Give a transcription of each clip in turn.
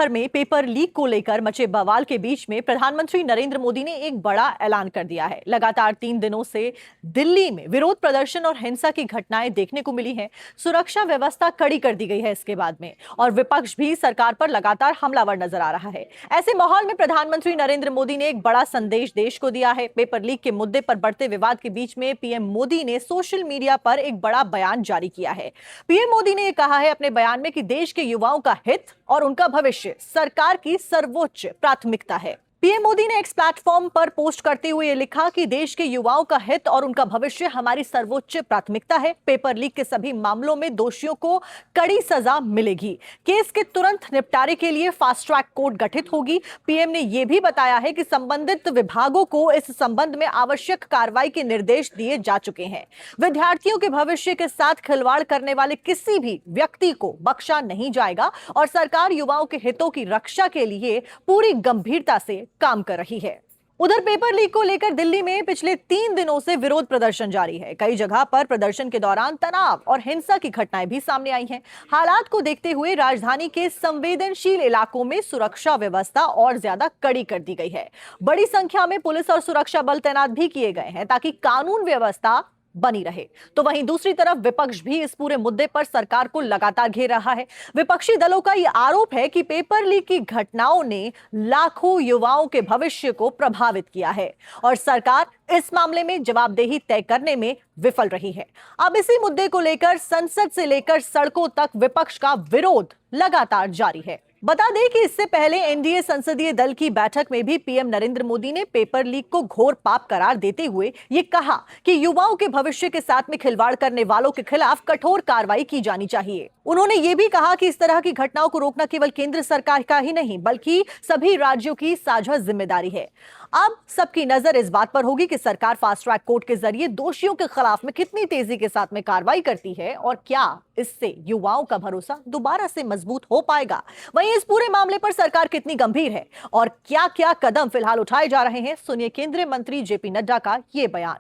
भर में paper leak को लेकर मचे बवाल के बीच में प्रधानमंत्री नरेंद्र मोदी ने एक बड़ा ऐलान कर दिया है। लगातार 3 दिनों से दिल्ली में विरोध प्रदर्शन और हिंसा की घटनाएं देखने को मिली हैं। सुरक्षा व्यवस्था कड़ी कर दी गई है इसके बाद में, और विपक्ष भी सरकार पर लगातार हमलावर नजर आ रहा है। ऐसे माहौल में प्रधानमंत्री नरेंद्र मोदी ने एक बड़ा संदेश देश को दिया है। पेपर लीक के मुद्दे पर बढ़ते विवाद के बीच में पीएम मोदी ने सोशल मीडिया पर एक बड़ा बयान जारी किया है। पीएम मोदी ने कहा है अपने बयान में कि देश के युवाओं का हित और उनका भविष्य सरकार की सर्वोच्च प्राथमिकता है। पीएम मोदी ने एक्स प्लेटफॉर्म पर पोस्ट करते हुए लिखा कि देश के युवाओं का हित और उनका भविष्य हमारी सर्वोच्च प्राथमिकता है। पेपर लीक के सभी मामलों में दोषियों को कड़ी सजा मिलेगी। केस के तुरंत निपटारे के लिए फास्ट ट्रैक कोर्ट गठित होगी। पीएम ने यह भी बताया है कि संबंधित विभागों को इस संबंध में आवश्यक कार्रवाई के निर्देश दिए जा चुके हैं। विद्यार्थियों के भविष्य के साथ खिलवाड़ करने वाले किसी भी व्यक्ति को बख्शा नहीं जाएगा और सरकार युवाओं के हितों की रक्षा के लिए पूरी गंभीरता से काम कर रही है। उधर पेपर लीक को लेकर दिल्ली में पिछले 3 दिनों से विरोध प्रदर्शन जारी है। कई जगह पर प्रदर्शन के दौरान तनाव और हिंसा की घटनाएं भी सामने आई हैं। हालात को देखते हुए राजधानी के संवेदनशील इलाकों में सुरक्षा व्यवस्था और ज्यादा कड़ी कर दी गई है। बड़ी संख्या में पुलिस और सुरक्षा बल तैनात भी किए गए हैं ताकि कानून व्यवस्था बनी रहे। तो वहीं दूसरी तरफ विपक्ष भी इस पूरे मुद्दे पर सरकार को लगातार घेर रहा है। विपक्षी दलों का यह आरोप है कि पेपर लीक की घटनाओं ने लाखों युवाओं के भविष्य को प्रभावित किया है और सरकार इस मामले में जवाबदेही तय करने में विफल रही है। अब इसी मुद्दे को लेकर संसद से लेकर सड़कों तक विपक्ष का विरोध लगातार जारी है। बता दें कि इससे पहले एनडीए संसदीय दल की बैठक में भी पीएम नरेंद्र मोदी ने पेपर लीक को घोर पाप करार देते हुए ये कहा कि युवाओं के भविष्य के साथ में खिलवाड़ करने वालों के खिलाफ कठोर कार्रवाई की जानी चाहिए। उन्होंने ये भी कहा कि इस तरह की घटनाओं को रोकना केवल केंद्र सरकार का ही नहीं बल्कि सभी राज्यों की साझा जिम्मेदारी है। अब सबकी नजर इस बात पर होगी कि सरकार फास्ट ट्रैक कोर्ट के जरिए दोषियों के खिलाफ में कितनी तेजी के साथ में कार्रवाई करती है और क्या इससे युवाओं का भरोसा दोबारा से मजबूत हो पाएगा। वहीं इस पूरे मामले पर सरकार कितनी गंभीर है और क्या क्या कदम फिलहाल उठाए जा रहे हैं, सुनिए केंद्रीय मंत्री जेपी नड्डा का यह बयान।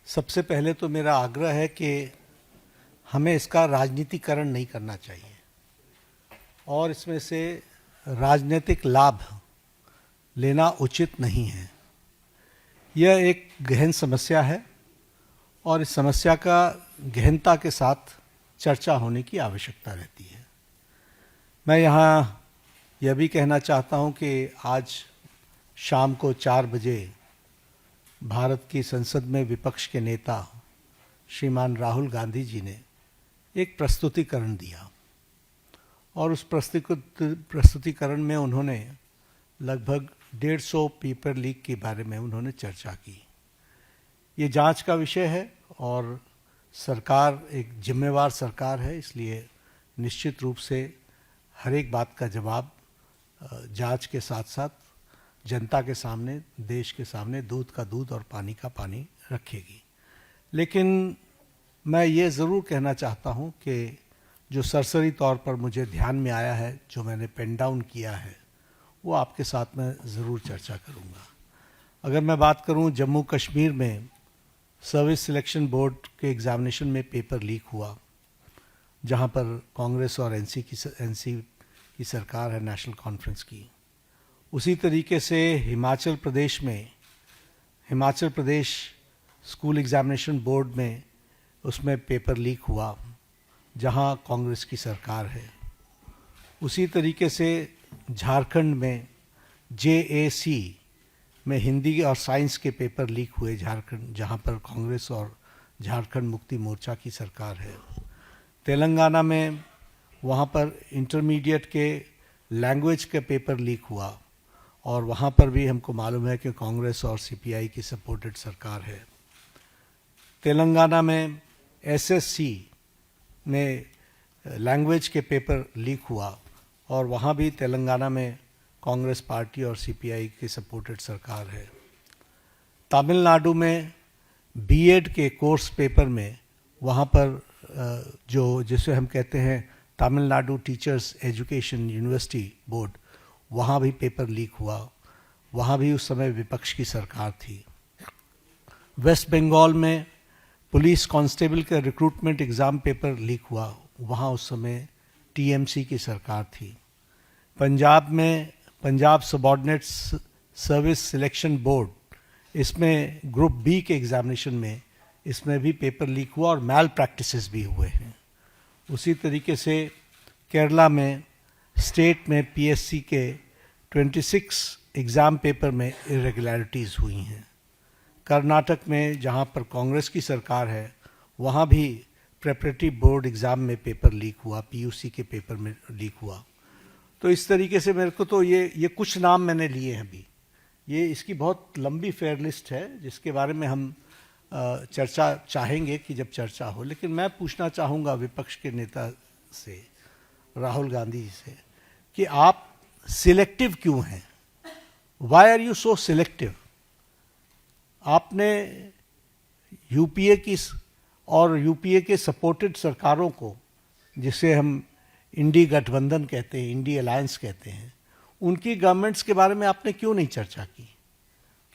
सबसे पहले तो मेरा आग्रह है कि हमें इसका राजनीतिकरण नहीं करना चाहिए और इसमें से राजनीतिक लाभ लेना उचित नहीं है। यह एक गहन समस्या है और इस समस्या का गहनता के साथ चर्चा होने की आवश्यकता रहती है। मैं यहाँ यह भी कहना चाहता हूँ कि आज शाम को 4 बजे भारत की संसद में विपक्ष के नेता श्रीमान राहुल गांधी जी ने एक प्रस्तुतिकरण दिया और उस प्रस्तुतिकरण में उन्होंने लगभग 150 पेपर लीक के बारे में उन्होंने चर्चा की। ये जांच का विषय है और सरकार एक जिम्मेवार सरकार है, इसलिए निश्चित रूप से हर एक बात का जवाब जांच के साथ साथ जनता के सामने, देश के सामने दूध का दूध और पानी का पानी रखेगी। लेकिन मैं ये ज़रूर कहना चाहता हूँ कि जो सरसरी तौर पर मुझे ध्यान में आया है, जो मैंने पेन डाउन किया है, वो आपके साथ मैं ज़रूर चर्चा करूँगा। अगर मैं बात करूँ जम्मू कश्मीर में सर्विस सिलेक्शन बोर्ड के एग्ज़ामिनेशन में पेपर लीक हुआ, जहाँ पर कांग्रेस और एनसी की सरकार है, नेशनल कॉन्फ्रेंस की। उसी तरीके से Himachal Pradesh school examination board में उसमें पेपर लीक हुआ, जहाँ कांग्रेस की सरकार है। उसी तरीके से झारखंड में JAC में हिंदी और साइंस के पेपर लीक हुए झारखंड, जहाँ पर कांग्रेस और झारखंड मुक्ति मोर्चा की सरकार है। तेलंगाना में वहाँ पर इंटरमीडिएट के लैंग्वेज के पेपर लीक हुआ और वहाँ पर भी हमको मालूम है कि कांग्रेस और CPI की सपोर्टेड सरकार है। तेलंगाना में SSC में लैंग्वेज के पेपर लीक हुआ और वहाँ भी तेलंगाना में कांग्रेस पार्टी और CPI की सपोर्टेड सरकार है। तमिलनाडु में BEd के कोर्स पेपर में वहाँ पर जो जिसे हम कहते हैं Tamil Nadu teachers education university board, वहाँ भी पेपर लीक हुआ। वहाँ भी उस समय विपक्ष की सरकार थी। वेस्ट बंगाल में पुलिस कांस्टेबल का रिक्रूटमेंट एग्ज़ाम पेपर लीक हुआ, वहाँ उस समय TMC की सरकार थी। पंजाब में Punjab subordinates service selection board, इसमें ग्रुप बी के एग्जामिनेशन में इसमें भी पेपर लीक हुआ और मैल प्रैक्टिसेस भी हुए हैं। उसी तरीके से केरला में स्टेट में पीएससी के 26 एग्ज़ाम पेपर में इरेगुलरिटीज़ हुई हैं। कर्नाटक में जहाँ पर कांग्रेस की सरकार है वहाँ भी प्रेपरेटरी बोर्ड एग्ज़ाम में पेपर लीक हुआ, पीयूसी के पेपर में लीक हुआ। तो इस तरीके से मेरे को तो ये कुछ नाम मैंने लिए हैं अभी। ये इसकी बहुत लंबी फेयर लिस्ट है जिसके बारे में हम चर्चा चाहेंगे कि जब चर्चा हो। लेकिन मैं पूछना चाहूँगा विपक्ष के नेता से, राहुल गांधी जी से, कि आप सिलेक्टिव क्यों हैं? Why are you so selective? आपने यूपीए की और यूपीए के सपोर्टेड सरकारों को, जिसे हम इंडी गठबंधन कहते हैं, इंडी अलायंस कहते हैं, उनकी गवर्नमेंट्स के बारे में आपने क्यों नहीं चर्चा की?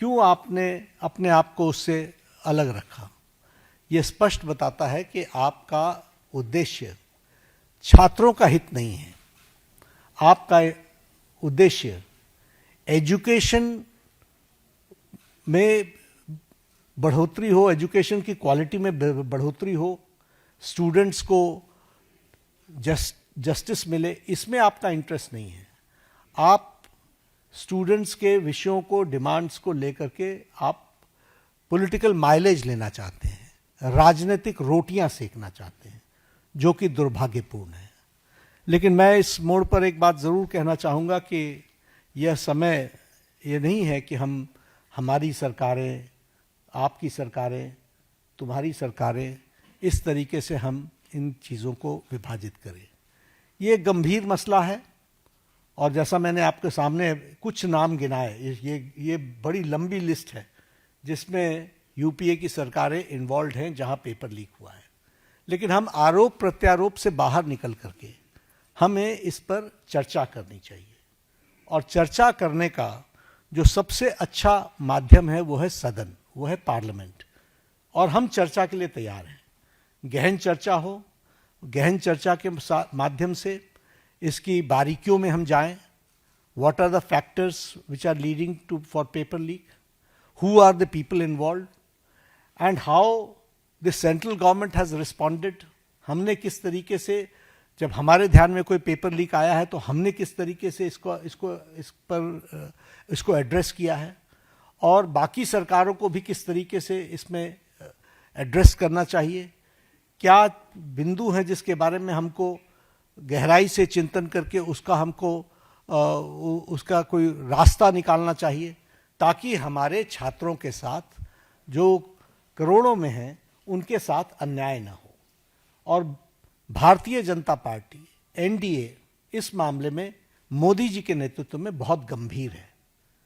क्यों आपने अपने आप को उससे अलग रखा? ये स्पष्ट बताता है कि आपका उद्देश्य छात्रों का हित नहीं है। आपका उद्देश्य एजुकेशन में बढ़ोतरी हो, एजुकेशन की क्वालिटी में बढ़ोतरी हो, स्टूडेंट्स को जस्टिस मिले, इसमें आपका इंटरेस्ट नहीं है। आप स्टूडेंट्स के विषयों को, डिमांड्स को लेकर के आप पॉलिटिकल माइलेज लेना चाहते हैं, राजनीतिक रोटियां सेकना चाहते हैं, जो कि दुर्भाग्यपूर्ण है। लेकिन मैं इस मोड़ पर एक बात ज़रूर कहना चाहूँगा कि यह समय ये नहीं है कि हमारी सरकारें, आपकी सरकारें, तुम्हारी सरकारें, इस तरीके से हम इन चीज़ों को विभाजित करें। ये गंभीर मसला है और जैसा मैंने आपके सामने कुछ नाम गिनाए, ये बड़ी लंबी लिस्ट है जिसमें यूपीए की सरकारें इन्वॉल्व हैं जहां पेपर लीक हुआ है। लेकिन हम आरोप प्रत्यारोप से बाहर निकल करके हमें इस पर चर्चा करनी चाहिए, और चर्चा करने का जो सबसे अच्छा माध्यम है वो है सदन, वो है पार्लियामेंट। और हम चर्चा के लिए तैयार हैं। गहन चर्चा हो, गहन चर्चा के माध्यम से इसकी बारीकियों में हम जाएं। What are the factors which are leading to for paper leak, who are the people involved, and how the central government has responded. हमने किस तरीके से, जब हमारे ध्यान में कोई पेपर लीक आया है तो हमने किस तरीके से इसको एड्रेस किया है, और बाकी सरकारों को भी किस तरीके से इसमें एड्रेस करना चाहिए। क्या बिंदु हैं जिसके बारे में हमको गहराई से चिंतन करके उसका कोई रास्ता निकालना चाहिए, ताकि हमारे छात्रों के साथ, जो करोड़ों में हैं, उनके साथ अन्याय न हो। और भारतीय जनता पार्टी, एनडीए, इस मामले में मोदी जी के नेतृत्व में बहुत गंभीर है।